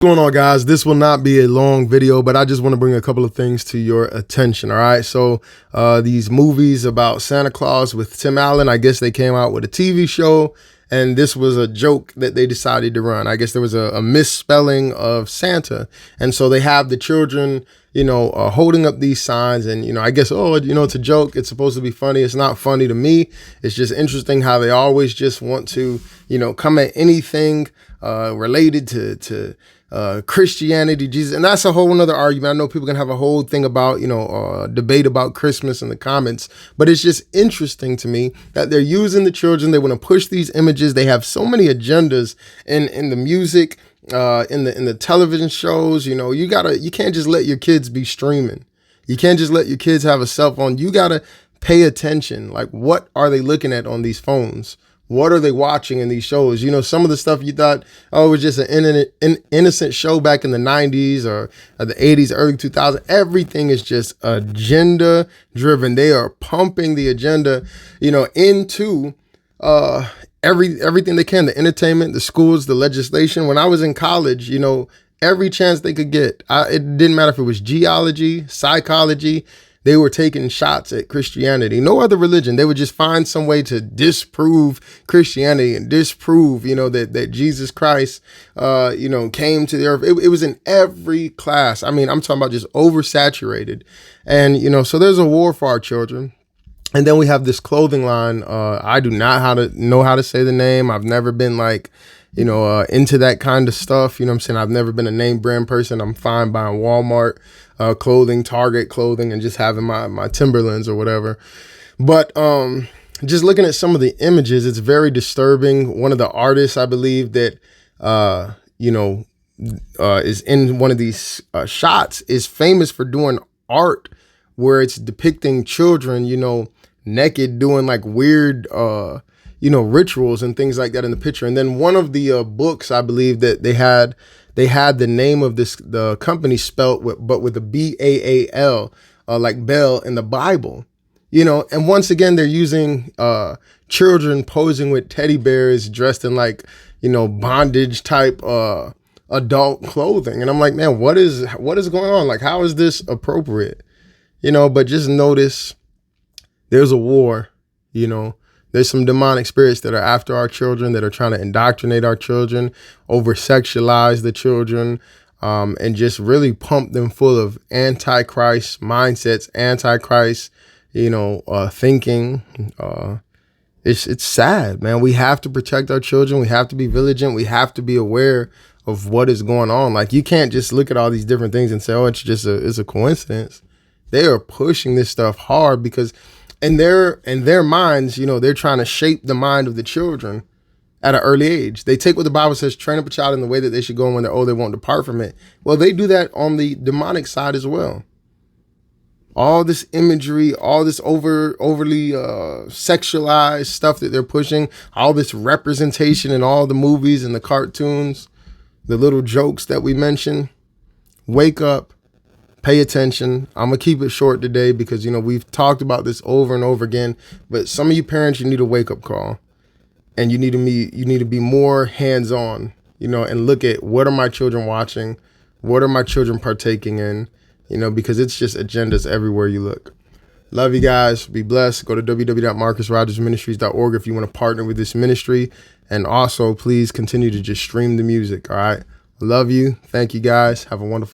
What's going on, guys? This will not be a long video, but I just want to bring a couple of things to your attention. All right, so these movies about Santa Claus with Tim Allen, I guess they came out with a TV show, and this was a joke that they decided to run. I guess there was a misspelling of Santa, and so they have the children, holding up these signs, and I guess, it's a joke. It's supposed to be funny. It's not funny to me. It's just interesting how they always just want to, come at anything related to Christianity, Jesus. And that's a whole nother argument. I know people can have a whole thing about, debate about Christmas in the comments, but it's just interesting to me that they're using the children. They want to push these images. They have so many agendas in the music, in the television shows. You can't just let your kids be streaming. You can't just let your kids have a cell phone. You got to pay attention. Like, what are they looking at on these phones? What are they watching in these shows? Some of the stuff you thought, it was just an innocent show back in the 90s or the 80s, early 2000s. Everything is just agenda driven. They are pumping the agenda, into everything they can, the entertainment, the schools, the legislation. When I was in college, every chance they could get, it didn't matter if it was geology, psychology, they were taking shots at Christianity. No other religion. They would just find some way to disprove Christianity and disprove, that Jesus Christ, came to the earth. It was in every class. I mean, I'm talking about just oversaturated. And, so there's a war for our children. And then we have this clothing line. I do not know how to say the name. I've never been into that kind of stuff. I'm saying? I've never been a name brand person. I'm fine buying Walmart clothing, Target clothing, and just having my Timberlands or whatever. But just looking at some of the images, it's very disturbing. One of the artists, I believe, that is in one of these shots is famous for doing art where it's depicting children, naked, doing like weird rituals and things like that in the picture. And then one of the books, I believe, that they had the name of the company spelt but with a BAAL, like Bell in the Bible, and once again, they're using children posing with teddy bears dressed in like, bondage type adult clothing. And I'm like, man, what is going on? Like, how is this appropriate? But just notice there's a war, There's some demonic spirits that are after our children, that are trying to indoctrinate our children, over-sexualize the children, and just really pump them full of antichrist mindsets, antichrist, thinking. It's sad, man. We have to protect our children. We have to be vigilant. We have to be aware of what is going on. Like, you can't just look at all these different things and say, oh, it's a coincidence. They are pushing this stuff hard because in their minds, they're trying to shape the mind of the children at an early age. They take what the Bible says, train up a child in the way that they should go, and when they're old, they won't depart from it. Well, they do that on the demonic side as well. All this imagery, all this overly sexualized stuff that they're pushing, all this representation in all the movies and the cartoons, the little jokes that we mentioned. Wake up. Pay attention. I'm going to keep it short today because, we've talked about this over and over again, but some of you parents, you need a wake up call, and you need to be more hands-on, and look at, what are my children watching? What are my children partaking in? Because it's just agendas everywhere you look. Love you guys. Be blessed. Go to www.marcusrogersministries.org if you want to partner with this ministry. And also, please continue to just stream the music. All right. Love you. Thank you guys. Have a wonderful